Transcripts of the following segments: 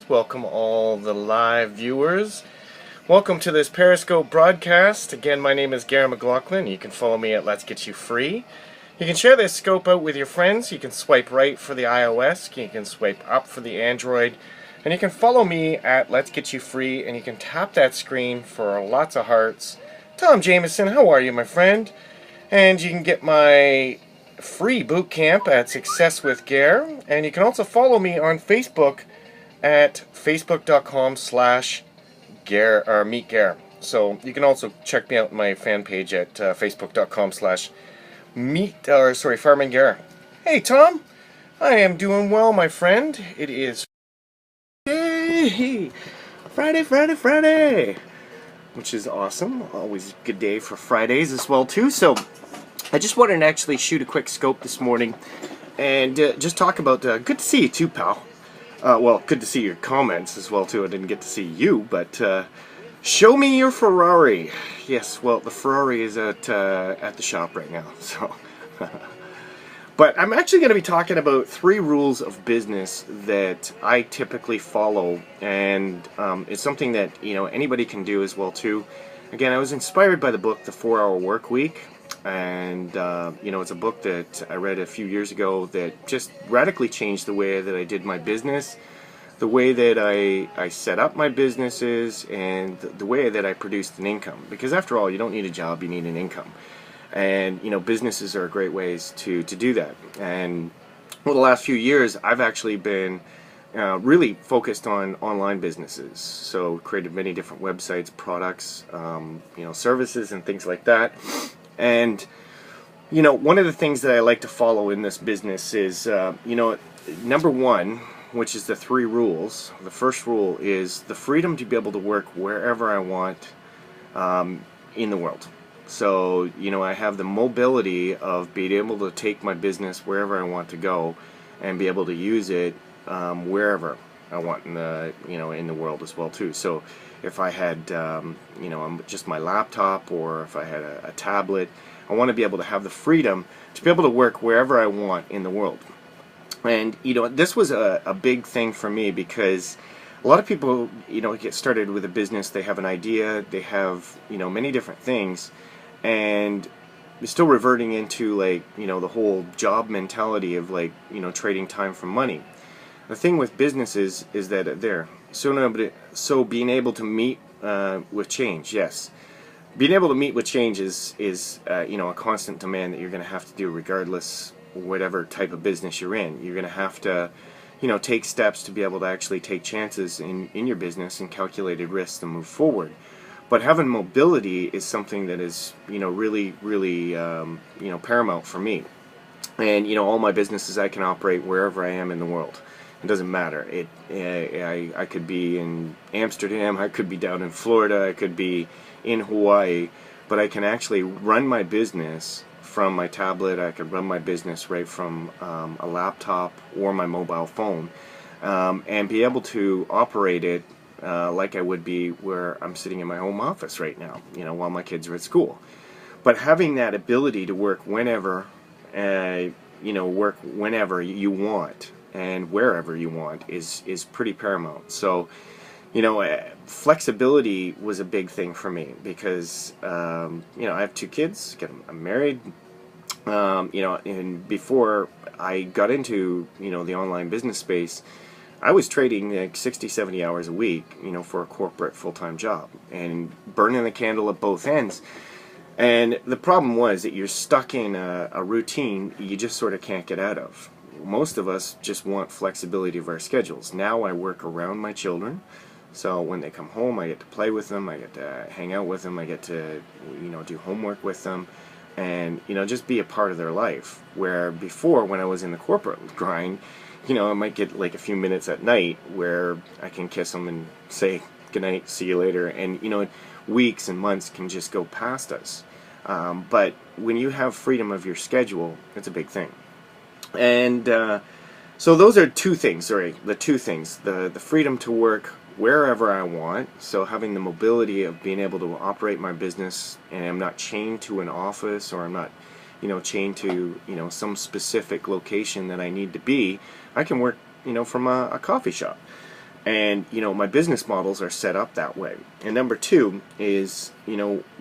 Welcome all the live viewers. Welcome to this Periscope broadcast. Again, my name is Gary McLaughlin. You can follow me at letsgetyoufree. You can share this scope out with your friends. You can swipe right for the iOS. You can swipe up for the Android. And you can follow me at letsgetyoufree, and you can tap that screen for lots of hearts. Tom Jameson, how are you, my friend? And you can get my free boot camp at Success with Gare. And you can also follow me on Facebook at facebook.com/Gare or Meet Gare. So you can also check me out on my fan page at facebook.com/meet Farming Gare. Hey Tom, I am doing well, my friend. It is Friday, which is awesome. Always a good day for Fridays as well too. So I just wanted to actually shoot a quick scope this morning and just talk about good to see you too, pal. Well, good to see your comments as well too. I didn't get to see you, but show me your Ferrari. Yes, well, the Ferrari is at the shop right now. So, but I'm actually going to be talking about 3 rules of business that I typically follow, and it's something that anybody can do as well too. Again, I was inspired by the book The 4-Hour Work Week. And it's a book that I read a few years ago that just radically changed the way that I did my business, the way that I set up my businesses, and the way that I produced an income. Because after all, you don't need a job, you need an income. And businesses are great ways to do that. And over the last few years, I've actually been really focused on online businesses. So created many different websites, products, services, and things like that. And one of the things that I like to follow in this business is number 1, which is the 3 rules. The first rule is the freedom to be able to work wherever I want in the world. So I have the mobility of being able to take my business wherever I want to go and be able to use it wherever I want in the world as well too. So if I had just my laptop, or if I had a tablet, I want to be able to have the freedom to be able to work wherever I want in the world. And this was a big thing for me, because a lot of people get started with a business. They have an idea, they have many different things, and you're still reverting into the whole job mentality of trading time for money. The thing with businesses is that so being able to meet with change, yes. Being able to meet with change is a constant demand that you're going to have to do regardless whatever type of business you're in. You're going to have to take steps to be able to actually take chances in your business and calculated risks to move forward. But having mobility is something that is really paramount for me. And all my businesses, I can operate wherever I am in the world. It doesn't matter. I could be in Amsterdam, I could be down in Florida, I could be in Hawaii, but I can actually run my business from my tablet. I could run my business right from a laptop or my mobile phone, and be able to operate it like I would be where I'm sitting in my home office right now, while my kids are at school. But having that ability to work whenever, work whenever you want and wherever you want is pretty paramount. So flexibility was a big thing for me, because I have 2 kids, I'm married, and before I got into the online business space, I was trading 60-70 hours a week for a corporate full-time job, and burning the candle at both ends. And the problem was that you're stuck in a routine you just sort of can't get out of. Most of us just want flexibility of our schedules. Now I work around my children, so when they come home, I get to play with them, I get to hang out with them, I get to do homework with them, and just be a part of their life. Where before, when I was in the corporate grind, I might get a few minutes at night where I can kiss them and say goodnight, see you later, and weeks and months can just go past us. But when you have freedom of your schedule, it's a big thing. And so those are 2 things, the 2 things. The freedom to work wherever I want, so having the mobility of being able to operate my business, and I'm not chained to an office, or I'm not chained to some specific location that I need to be. I can work from a coffee shop. And, my business models are set up that way. And number two is,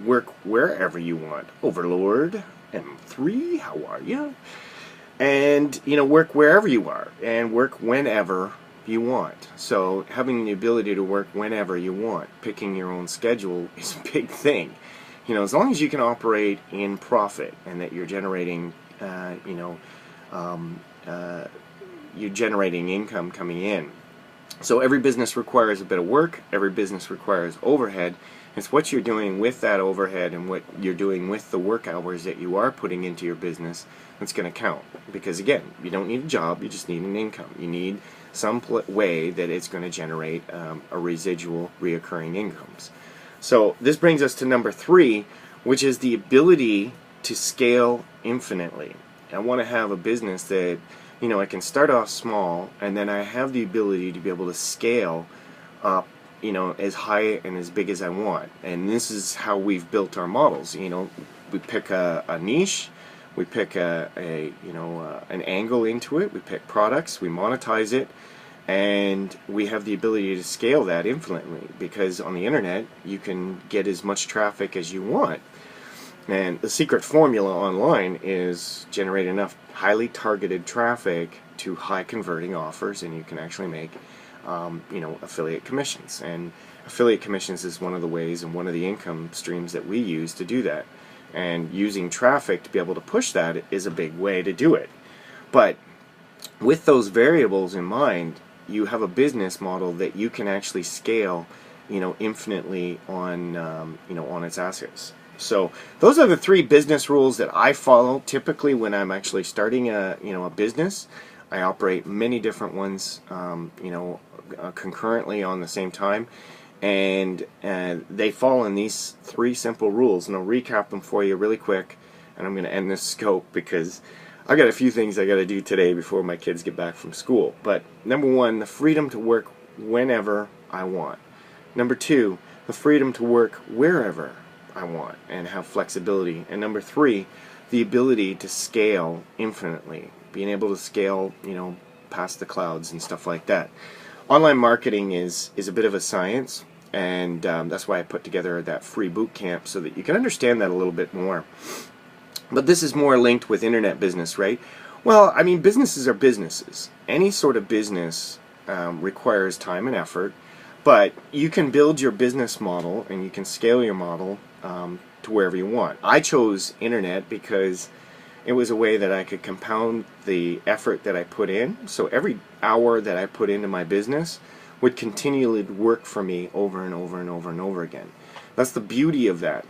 work wherever you want. Overlord, M3, how are you? And, work wherever you are and work whenever you want. So having the ability to work whenever you want, picking your own schedule is a big thing. As long as you can operate in profit and that you're generating, you're generating income coming in. So every business requires a bit of work, every business requires overhead. It's what you're doing with that overhead and what you're doing with the work hours that you are putting into your business that's going to count. Because again, you don't need a job, you just need an income. You need some way that it's going to generate a residual, reoccurring incomes. So this brings us to number three, which is the ability to scale infinitely. I want to have a business that I can start off small, and then I have the ability to be able to scale up, as high and as big as I want. And this is how we've built our models. We pick a niche, we pick an angle into it, we pick products, we monetize it, and we have the ability to scale that infinitely, because on the internet you can get as much traffic as you want. And the secret formula online is generate enough highly targeted traffic to high converting offers, and you can actually make affiliate commissions. And affiliate commissions is one of the ways and one of the income streams that we use to do that. And using traffic to be able to push that is a big way to do it. But with those variables in mind, you have a business model that you can actually scale, infinitely on, on its assets. So those are the three business rules that I follow typically when I'm actually starting a business. I operate many different ones, concurrently on the same time, and they fall in these three simple rules. And I'll recap them for you really quick, and I'm going to end this scope because I got a few things I got to do today before my kids get back from school. But number one, the freedom to work whenever I want. Number two, the freedom to work wherever I want and have flexibility. And number three, the ability to scale infinitely, being able to scale, past the clouds and stuff like that. Online marketing is a bit of a science, and that's why I put together that free boot camp so that you can understand that a little bit more. But this is more linked with internet business, right? Well, I mean, businesses are businesses. Any sort of business requires time and effort, but you can build your business model and you can scale your model to wherever you want. I chose internet because it was a way that I could compound the effort that I put in. So every hour that I put into my business would continually work for me over and over and over and over again. That's the beauty of that.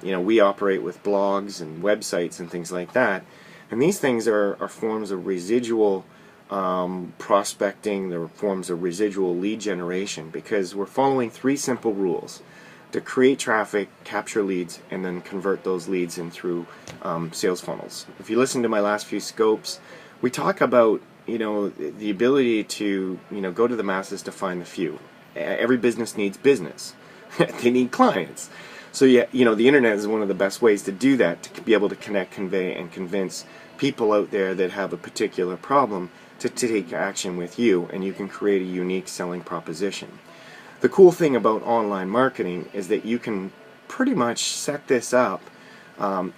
We operate with blogs and websites and things like that. And these things are forms of residual prospecting, they're forms of residual lead generation, because we're following three simple rules: to create traffic, capture leads, and then convert those leads in through sales funnels. If you listen to my last few scopes, we talk about the ability to go to the masses to find the few. Every business needs business. They need clients. So the internet is one of the best ways to do that, to be able to connect, convey, and convince people out there that have a particular problem to take action with you, and you can create a unique selling proposition. The cool thing about online marketing is that you can pretty much set this up,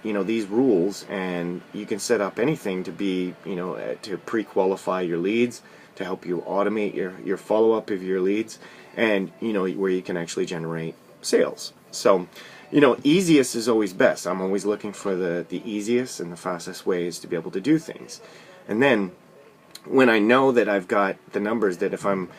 these rules, and you can set up anything to be, to pre-qualify your leads, to help you automate your follow-up of your leads, and, where you can actually generate sales. So, easiest is always best. I'm always looking for the easiest and the fastest ways to be able to do things. And then, when I know that I've got the numbers, that if I'm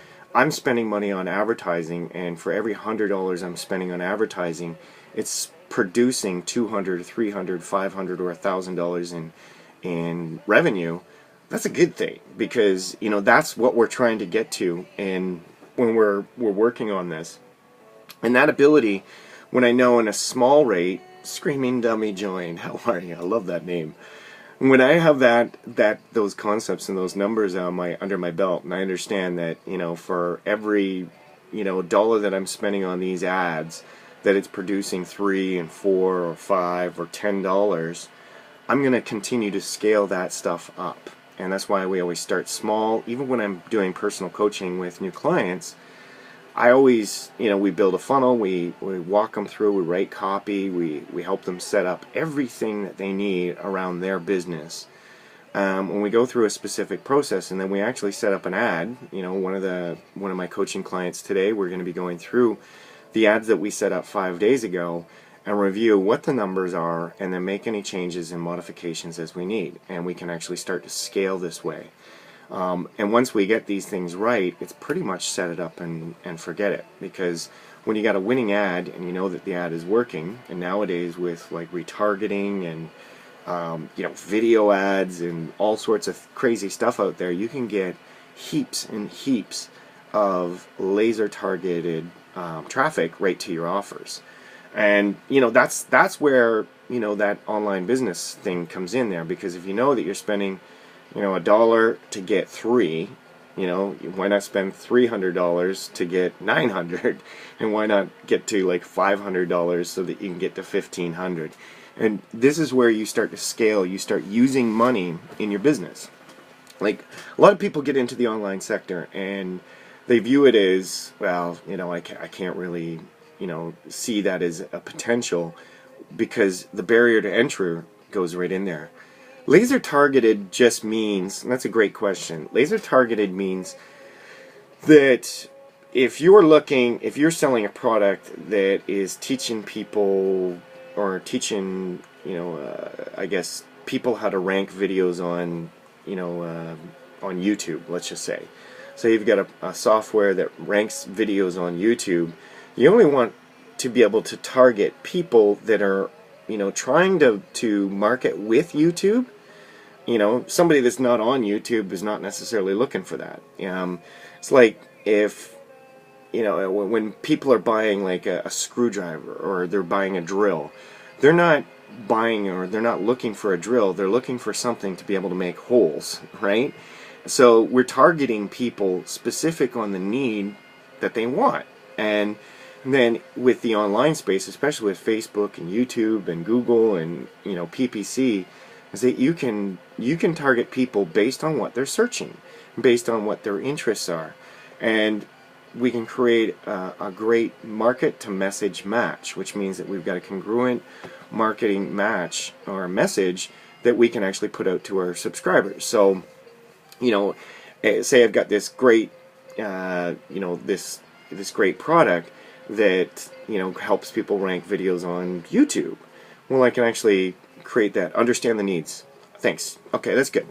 spending money on advertising, and for every $100 I'm spending on advertising, it's producing $200, $300, $500, or $1,000 in revenue. That's a good thing, because that's what we're trying to get to, and when we're working on this, and that ability, when I know in a small rate, Screaming Dummy joined. How are you? I love that name. When I have those concepts and those numbers under my belt, and I understand that for every dollar that I'm spending on these ads, that it's producing $3 and $4 or $5 or $10, I'm going to continue to scale that stuff up. And that's why we always start small. Even when I'm doing personal coaching with new clients, I always, we build a funnel, we walk them through, we write copy, we help them set up everything that they need around their business. When we go through a specific process, and then we actually set up an ad. One of my coaching clients today, we're going to be going through the ads that we set up 5 days ago and review what the numbers are, and then make any changes and modifications as we need, and we can actually start to scale this way. And once we get these things right, it's pretty much set it up and forget it, because when you got a winning ad and you know that the ad is working, and nowadays with like retargeting and video ads and all sorts of crazy stuff out there, you can get heaps and heaps of laser targeted traffic right to your offers. And that's where that online business thing comes in there, because if you know that you're spending $1 to get 3, why not spend $300 to get 900, and why not get to like $500 so that you can get to 1,500? And this is where you start to scale. You start using money in your business. Like, a lot of people get into the online sector and they view it as, well, I can't really, see that as a potential, because the barrier to entry goes right in there. Laser targeted just means, and that's a great question, laser targeted means that if you're selling a product that is teaching people, or teaching, I guess, people how to rank videos on, on YouTube, let's just say. So you've got a software that ranks videos on YouTube. You only want to be able to target people that are, trying to market with YouTube. Somebody that's not on YouTube is not necessarily looking for that. It's like if, when people are buying like a screwdriver, or they're buying a drill, they're not buying, or they're not looking for a drill, they're looking for something to be able to make holes, right? So we're targeting people specific on the need that they want. And then with the online space, especially with Facebook and YouTube and Google and PPC, is that you can target people based on what they're searching, based on what their interests are. And we can create a great market to message match, which means that we've got a congruent marketing match, or a message that we can actually put out to our subscribers. So, say I've got this great, this great product that helps people rank videos on YouTube. Well, I can actually create that. Understand the needs. Thanks. Okay, that's good.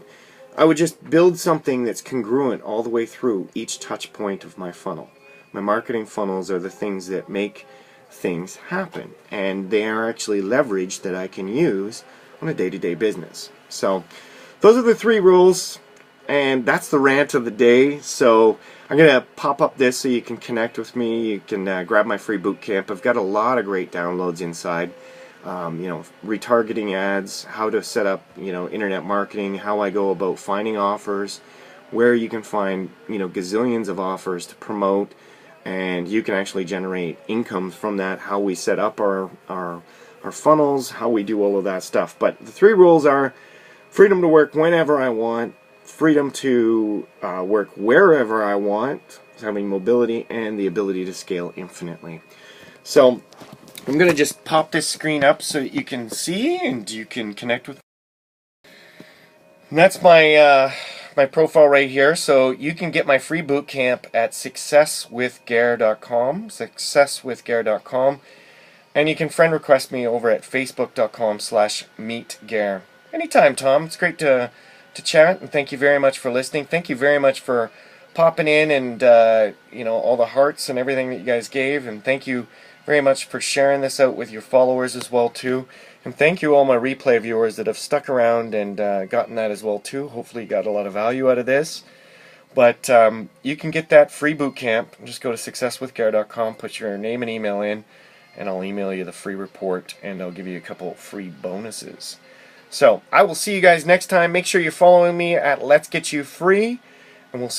I would just build something that's congruent all the way through each touch point of my funnel. My marketing funnels are the things that make things happen, and they are actually leverage that I can use on a day-to-day business. So those are the 3 rules, and that's the rant of the day. So I'm going to pop up this so you can connect with me. You can grab my free boot camp. I've got a lot of great downloads inside. Retargeting ads, how to set up, internet marketing, how I go about finding offers, where you can find, gazillions of offers to promote, and you can actually generate income from that, how we set up our funnels, how we do all of that stuff. But the 3 rules are freedom to work whenever I want, freedom to work wherever I want, having mobility, and the ability to scale infinitely. So I'm going to just pop this screen up so that you can see and you can connect with me. And that's my my profile right here. So you can get my free boot camp at successwithgare.com, successwithgare.com, and you can friend request me over at facebook.com/meetgare. Anytime, Tom. It's great to chat, and thank you very much for listening. Thank you very much for popping in, and all the hearts and everything that you guys gave, and thank you very much for sharing this out with your followers as well too. And thank you all my replay viewers that have stuck around and gotten that as well too. Hopefully you got a lot of value out of this. But you can get that free boot camp. Just go to successwithgare.com, put your name and email in, and I'll email you the free report, and I'll give you a couple free bonuses. So I will see you guys next time. Make sure you're following me at letsgetyoufree, and we'll see you